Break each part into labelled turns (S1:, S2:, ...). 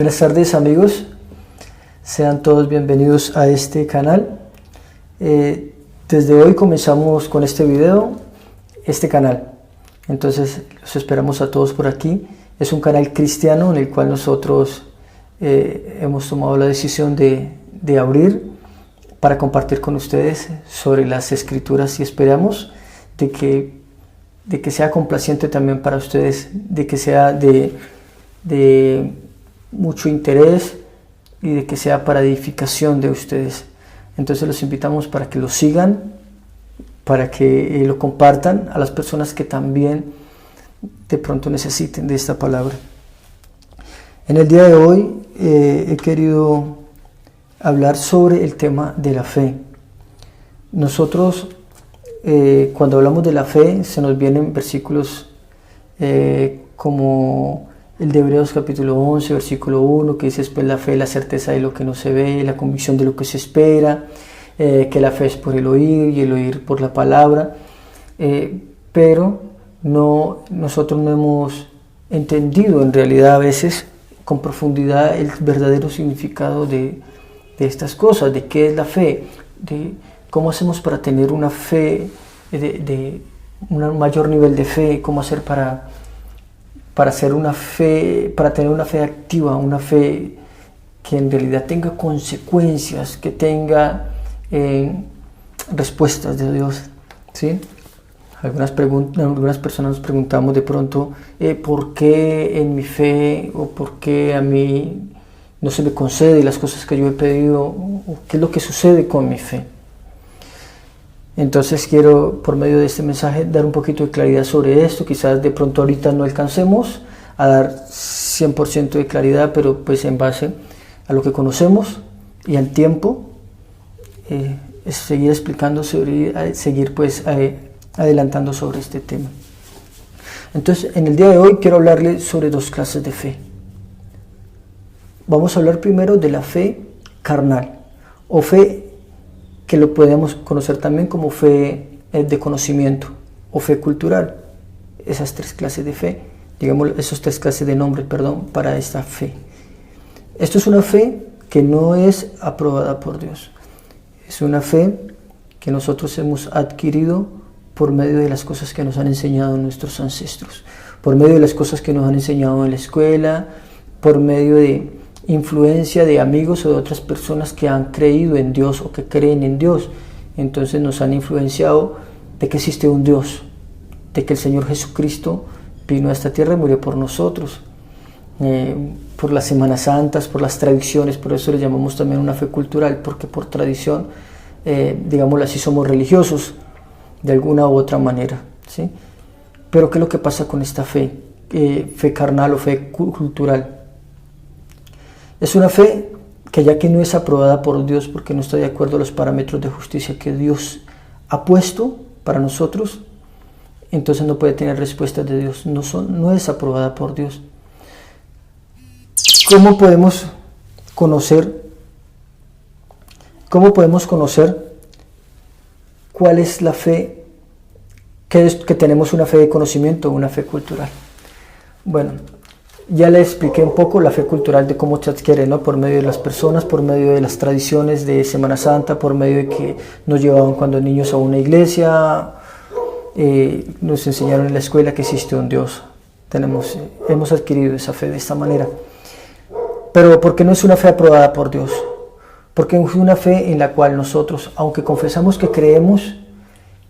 S1: Buenas tardes amigos, sean todos bienvenidos a este canal. Desde hoy comenzamos con este video, este canal. Entonces los esperamos a todos por aquí. Es un canal cristiano en el cual nosotros hemos tomado la decisión de abrir para compartir con ustedes sobre las escrituras y esperamos de que sea complaciente también para ustedes, de que sea de mucho interés y de que sea para edificación de ustedes. Entonces los invitamos para que lo sigan, para que lo compartan a las personas que también de pronto necesiten de esta palabra. En el día de hoy he querido hablar sobre el tema de la fe. Nosotros cuando hablamos de la fe se nos vienen versículos como el de Hebreos capítulo 11, versículo 1, que dice: pues la fe es la certeza de lo que no se ve, la convicción de lo que se espera, que la fe es por el oír y el oír por la palabra, pero nosotros no hemos entendido en realidad a veces con profundidad el verdadero significado de estas cosas, de qué es la fe, de cómo hacemos para tener una fe, de un mayor nivel de fe, cómo hacer para hacer una fe, para tener una fe activa, una fe que en realidad tenga consecuencias, que tenga respuestas de Dios, ¿sí? Algunas personas nos preguntamos de pronto ¿por qué en mi fe o por qué a mí no se me concede las cosas que yo he pedido, o qué es lo que sucede con mi fe? Entonces quiero, por medio de este mensaje, dar un poquito de claridad sobre esto. Quizás de pronto ahorita no alcancemos a dar 100% de claridad, pero pues en base a lo que conocemos y al tiempo, es seguir explicando, seguir pues adelantando sobre este tema. Entonces, en el día de hoy quiero hablarles sobre dos clases de fe. Vamos a hablar primero de la fe carnal, o fe que lo podemos conocer también como fe de conocimiento o fe cultural. Esas tres clases de fe, digamos, esos tres clases de nombre, para esta fe. Esto es una fe que no es aprobada por Dios. Es una fe que nosotros hemos adquirido por medio de las cosas que nos han enseñado nuestros ancestros, por medio de las cosas que nos han enseñado en la escuela, por medio de influencia de amigos o de otras personas que han creído en Dios o que creen en Dios. Entonces nos han influenciado de que existe un Dios, de que el Señor Jesucristo vino a esta tierra y murió por nosotros, por las Semanas Santas, por las tradiciones. Por eso le llamamos también una fe cultural, porque por tradición, digámoslo así, somos religiosos de alguna u otra manera, ¿sí? Pero ¿qué es lo que pasa con esta fe? Fe carnal o fe cultural. Es una fe que, ya que no es aprobada por Dios porque no está de acuerdo a los parámetros de justicia que Dios ha puesto para nosotros, entonces no puede tener respuestas de Dios, no es aprobada por Dios. ¿Cómo podemos conocer cuál es la fe, que tenemos una fe de conocimiento o una fe cultural? Bueno, ya le expliqué un poco la fe cultural, de cómo se adquiere, ¿no? Por medio de las personas, por medio de las tradiciones de Semana Santa, por medio de que nos llevaban cuando niños a una iglesia, nos enseñaron en la escuela que existe un Dios. Hemos adquirido esa fe de esta manera. Pero ¿por qué no es una fe aprobada por Dios? Porque es una fe en la cual nosotros, aunque confesamos que creemos,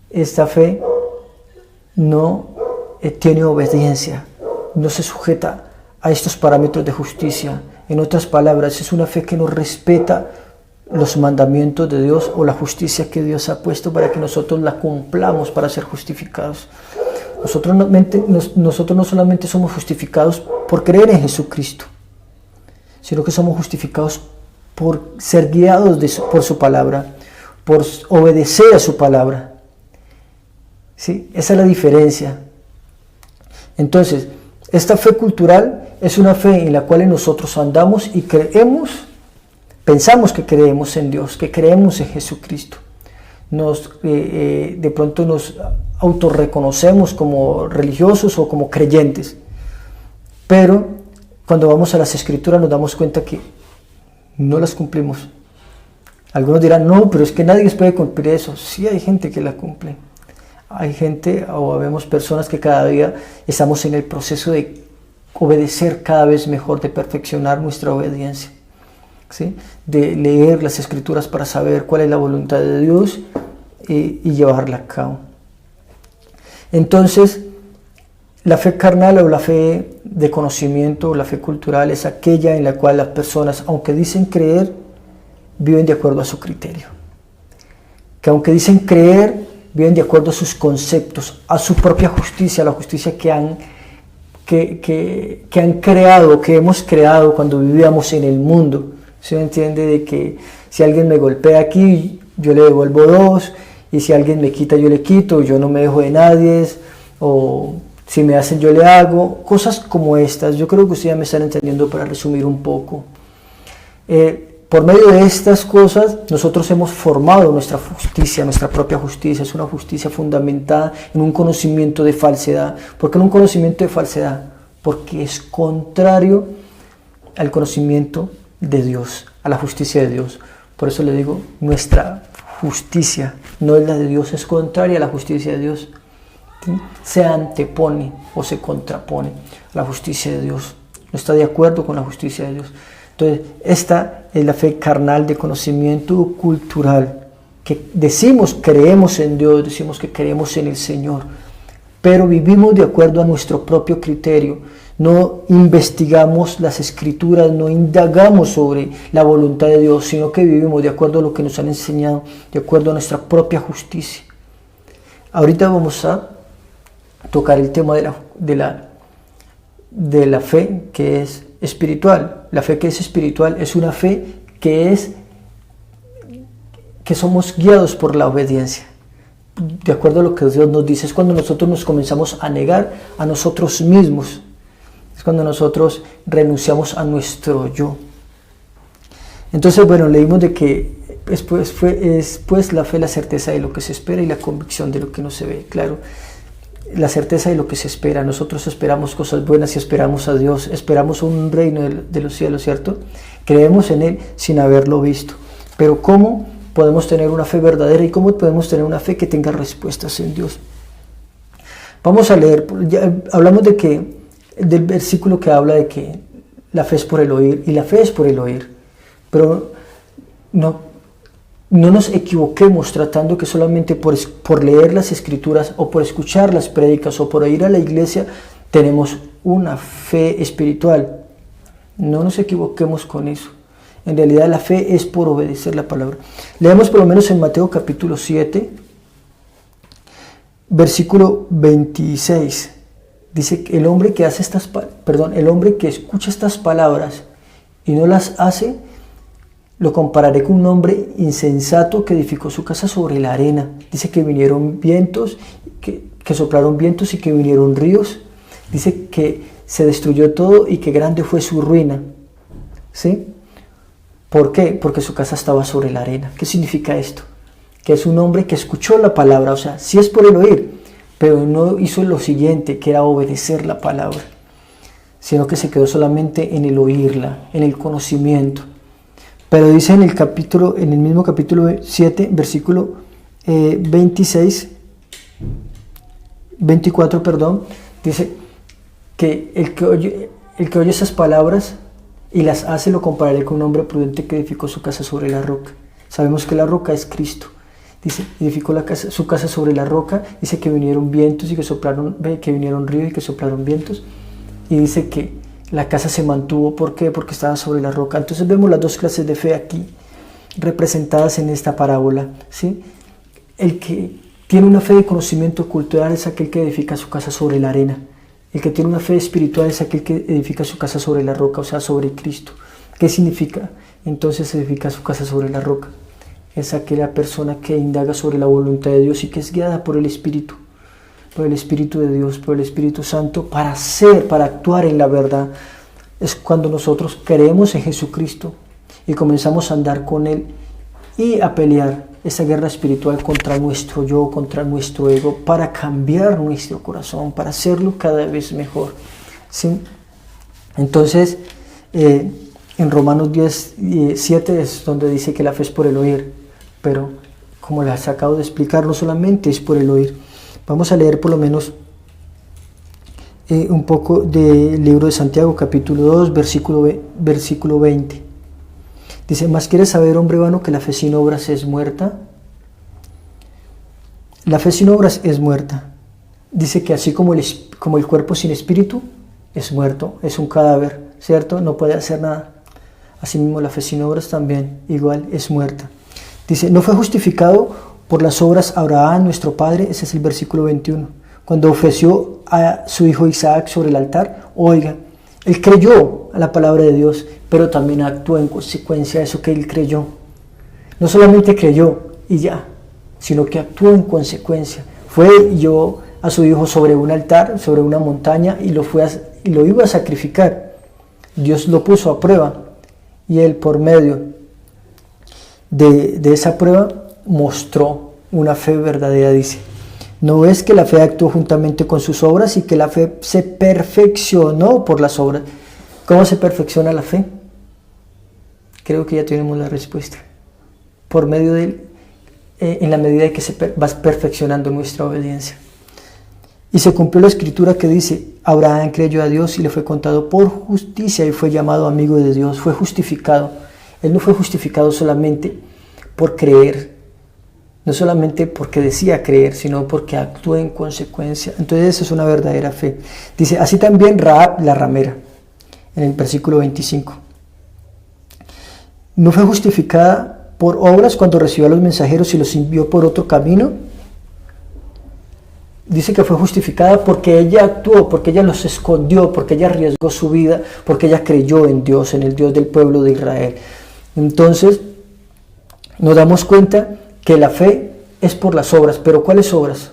S1: esta fe no tiene obediencia, no se sujeta a estos parámetros de justicia. En otras palabras, es una fe que no respeta los mandamientos de Dios o la justicia que Dios ha puesto para que nosotros la cumplamos para ser justificados. Nosotros no solamente somos justificados por creer en Jesucristo, sino que somos justificados por ser guiados por su palabra, por obedecer a su palabra, ¿sí? Esa es la diferencia. Entonces, esta fe cultural es una fe en la cual nosotros andamos y pensamos que creemos en Dios, que creemos en Jesucristo. De pronto nos autorreconocemos como religiosos o como creyentes, pero cuando vamos a las escrituras nos damos cuenta que no las cumplimos. Algunos dirán, no, pero es que nadie puede cumplir eso. Sí, hay gente que la cumple. Hay gente, o vemos personas que cada día estamos en el proceso de obedecer cada vez mejor, de perfeccionar nuestra obediencia, ¿sí? De leer las escrituras para saber cuál es la voluntad de Dios y llevarla a cabo. Entonces, la fe carnal o la fe de conocimiento o la fe cultural es aquella en la cual las personas, aunque dicen creer, viven de acuerdo a su criterio. Que aunque dicen creer, viven de acuerdo a sus conceptos, a su propia justicia, a la justicia que han creado, que hemos creado cuando vivíamos en el mundo. ¿Se entiende? De que si alguien me golpea aquí, yo le devuelvo 2, y si alguien me quita, yo le quito, yo no me dejo de nadie, o si me hacen, yo le hago, cosas como estas. Yo creo que ustedes ya me están entendiendo para resumir un poco. Por medio de estas cosas, nosotros hemos formado nuestra justicia, nuestra propia justicia. Es una justicia fundamentada en un conocimiento de falsedad. ¿Por qué en un conocimiento de falsedad? Porque es contrario al conocimiento de Dios, a la justicia de Dios. Por eso le digo, nuestra justicia no es la de Dios, es contraria a la justicia de Dios. ¿Sí? Se antepone o se contrapone a la justicia de Dios. No está de acuerdo con la justicia de Dios. Entonces, esta es la fe carnal de conocimiento cultural, que decimos creemos en Dios, decimos que creemos en el Señor, pero vivimos de acuerdo a nuestro propio criterio. No investigamos las escrituras, no indagamos sobre la voluntad de Dios, sino que vivimos de acuerdo a lo que nos han enseñado, de acuerdo a nuestra propia justicia. Ahorita vamos a tocar el tema de la fe que es espiritual. La fe que es espiritual es una fe que somos guiados por la obediencia, de acuerdo a lo que Dios nos dice. Es cuando nosotros nos comenzamos a negar a nosotros mismos, es cuando nosotros renunciamos a nuestro yo. Entonces, bueno, leímos de que es pues la fe, la certeza de lo que se espera y la convicción de lo que no se ve. Claro, la certeza de lo que se espera. Nosotros esperamos cosas buenas y esperamos a Dios, esperamos un reino de los cielos, ¿cierto? Creemos en Él sin haberlo visto. Pero ¿cómo podemos tener una fe verdadera y cómo podemos tener una fe que tenga respuestas en Dios? Vamos a leer, ya hablamos del versículo que habla de que la fe es por el oír, y la fe es por el oír. Pero no nos equivoquemos tratando que solamente por leer las escrituras o por escuchar las prédicas o por ir a la iglesia tenemos una fe espiritual. No nos equivoquemos con eso. En realidad la fe es por obedecer la palabra. Leemos por lo menos en Mateo capítulo 7, versículo 26. Dice que el hombre que escucha estas palabras y no las hace, lo compararé con un hombre insensato que edificó su casa sobre la arena. Dice que vinieron vientos, que soplaron vientos y que vinieron ríos. Dice que se destruyó todo y que grande fue su ruina. ¿Sí? ¿Por qué? Porque su casa estaba sobre la arena. ¿Qué significa esto? Que es un hombre que escuchó la palabra, o sea, sí es por el oír, pero no hizo lo siguiente, que era obedecer la palabra, sino que se quedó solamente en el oírla, en el conocimiento. Pero dice en el mismo capítulo 7, versículo 24, dice que el que oye esas palabras y las hace, lo compararé con un hombre prudente que edificó su casa sobre la roca. Sabemos que la roca es Cristo. Dice, edificó su casa sobre la roca, dice que vinieron vientos y que vinieron ríos y que soplaron vientos, y dice que la casa se mantuvo. ¿Por qué? Porque estaba sobre la roca. Entonces vemos las dos clases de fe aquí representadas en esta parábola, ¿sí? El que tiene una fe de conocimiento cultural es aquel que edifica su casa sobre la arena. El que tiene una fe espiritual es aquel que edifica su casa sobre la roca, o sea, sobre Cristo. ¿Qué significa? Entonces edifica su casa sobre la roca. Es aquella persona que indaga sobre la voluntad de Dios y que es guiada por el Espíritu de Dios, por el Espíritu Santo, para actuar en la verdad. Es cuando nosotros creemos en Jesucristo y comenzamos a andar con Él y a pelear esa guerra espiritual contra nuestro yo, contra nuestro ego, para cambiar nuestro corazón, para hacerlo cada vez mejor, ¿sí? Entonces, En Romanos 10:7 es donde dice que la fe es por el oír, pero como les acabo de explicar, no solamente es por el oír. Vamos a leer por lo menos un poco del libro de Santiago, capítulo 2, versículo 20. Dice: ¿Más quieres saber, hombre vano, que la fe sin obras es muerta? La fe sin obras es muerta. Dice que así como el cuerpo sin espíritu es muerto, es un cadáver, ¿cierto? No puede hacer nada. Asimismo, la fe sin obras también igual es muerta. Dice: no fue justificado por las obras Abraham, nuestro padre. Ese es el versículo 21. Cuando ofreció a su hijo Isaac sobre el altar, oiga, él creyó a la palabra de Dios, pero también actuó en consecuencia de eso que él creyó. No solamente creyó y ya, sino que actuó en consecuencia. Fue y llevó a su hijo sobre un altar, sobre una montaña, y lo iba a sacrificar. Dios lo puso a prueba, y él, por medio de esa prueba, mostró una fe verdadera. Dice: ¿no ves que la fe actuó juntamente con sus obras y que la fe se perfeccionó por las obras? ¿Cómo se perfecciona la fe? Creo que ya tenemos la respuesta. Por medio en la medida de que se va perfeccionando nuestra obediencia. Y se cumplió la escritura que dice: Abraham creyó a Dios y le fue contado por justicia y fue llamado amigo de Dios. Fue justificado. Él no fue justificado solamente por creer, no solamente porque decía creer, sino porque actuó en consecuencia. Entonces eso es una verdadera fe. Dice: así también Rahab la ramera, en el versículo 25. No fue justificada por obras cuando recibió a los mensajeros y los envió por otro camino. Dice que fue justificada porque ella actuó, porque ella los escondió, porque ella arriesgó su vida, porque ella creyó en Dios, en el Dios del pueblo de Israel. Entonces nos damos cuenta que la fe es por las obras. ¿Pero cuáles obras?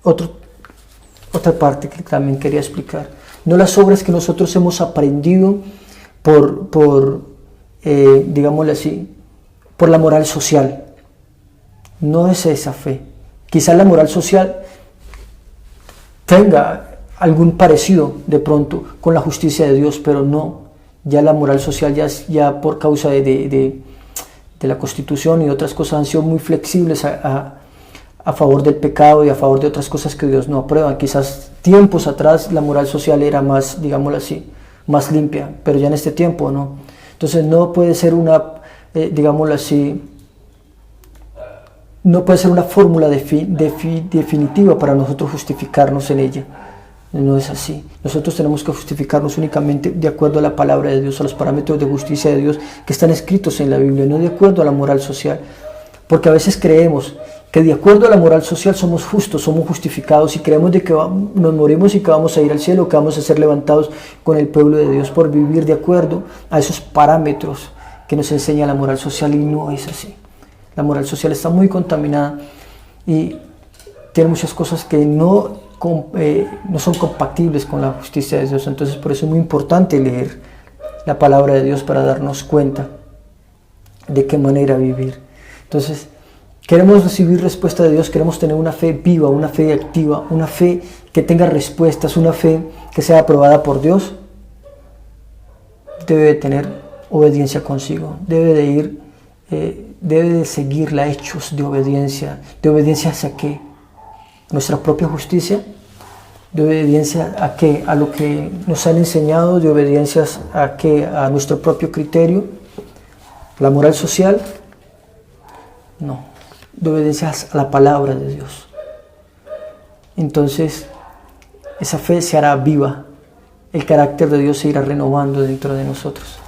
S1: Otra parte que también quería explicar. No las obras que nosotros hemos aprendido digámoslo así, por la moral social. No es esa fe. Quizás la moral social tenga algún parecido de pronto con la justicia de Dios, pero no. Ya la moral social ya por causa de la Constitución y otras cosas han sido muy flexibles a favor del pecado y a favor de otras cosas que Dios no aprueba. Quizás tiempos atrás la moral social era más, digámoslo así, más limpia, pero ya en este tiempo no. Entonces no puede ser digámoslo así, no puede ser una fórmula definitiva para nosotros justificarnos en ella. No es así. Nosotros tenemos que justificarnos únicamente de acuerdo a la palabra de Dios, a los parámetros de justicia de Dios que están escritos en la Biblia, no de acuerdo a la moral social. Porque a veces creemos que de acuerdo a la moral social somos justos, somos justificados, y creemos de que nos morimos y que vamos a ir al cielo, que vamos a ser levantados con el pueblo de Dios por vivir de acuerdo a esos parámetros que nos enseña la moral social, y no es así. La moral social está muy contaminada y tiene muchas cosas que no son compatibles con la justicia de Dios. Entonces por eso es muy importante leer la palabra de Dios para darnos cuenta de qué manera vivir. Entonces queremos recibir respuesta de Dios, queremos tener una fe viva, una fe activa, una fe que tenga respuestas, una fe que sea aprobada por Dios. Debe de tener obediencia consigo, debe de seguirla, hechos de obediencia hacia qué, nuestra propia justicia, de obediencia a qué, a lo que nos han enseñado, de obediencia a qué, a nuestro propio criterio, la moral social, no, de obediencia a la palabra de Dios. Entonces esa fe se hará viva, el carácter de Dios se irá renovando dentro de nosotros.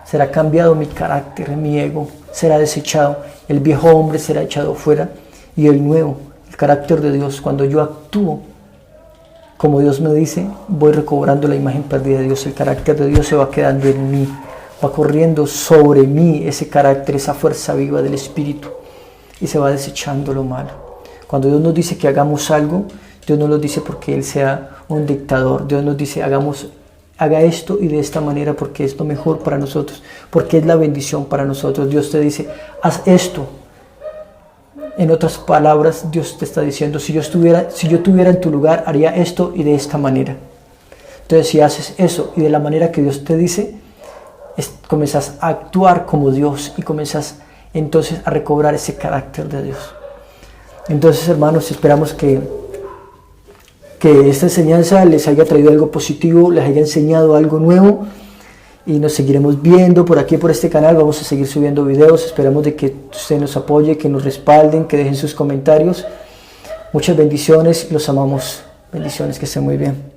S1: Será cambiado mi carácter, mi ego será desechado, el viejo hombre será echado fuera y el nuevo, el carácter de Dios. Cuando yo actúo como Dios me dice, voy recobrando la imagen perdida de Dios. El carácter de Dios se va quedando en mí, va corriendo sobre mí ese carácter, esa fuerza viva del Espíritu, y se va desechando lo malo. Cuando Dios nos dice que hagamos algo, Dios no lo dice porque Él sea un dictador. Dios nos dice haga esto y de esta manera porque es lo mejor para nosotros, porque es la bendición para nosotros. Dios te dice, haz esto. En otras palabras, Dios te está diciendo, si yo estuviera en tu lugar, haría esto y de esta manera. Entonces si haces eso y de la manera que Dios te dice, comienzas a actuar como Dios y comienzas entonces a recobrar ese carácter de Dios. Entonces, hermanos, esperamos que esta enseñanza les haya traído algo positivo, les haya enseñado algo nuevo, y nos seguiremos viendo por aquí, por este canal. Vamos a seguir subiendo videos. Esperamos de que usted nos apoye, que nos respalden, que dejen sus comentarios. Muchas bendiciones, los amamos. Bendiciones, que estén muy bien.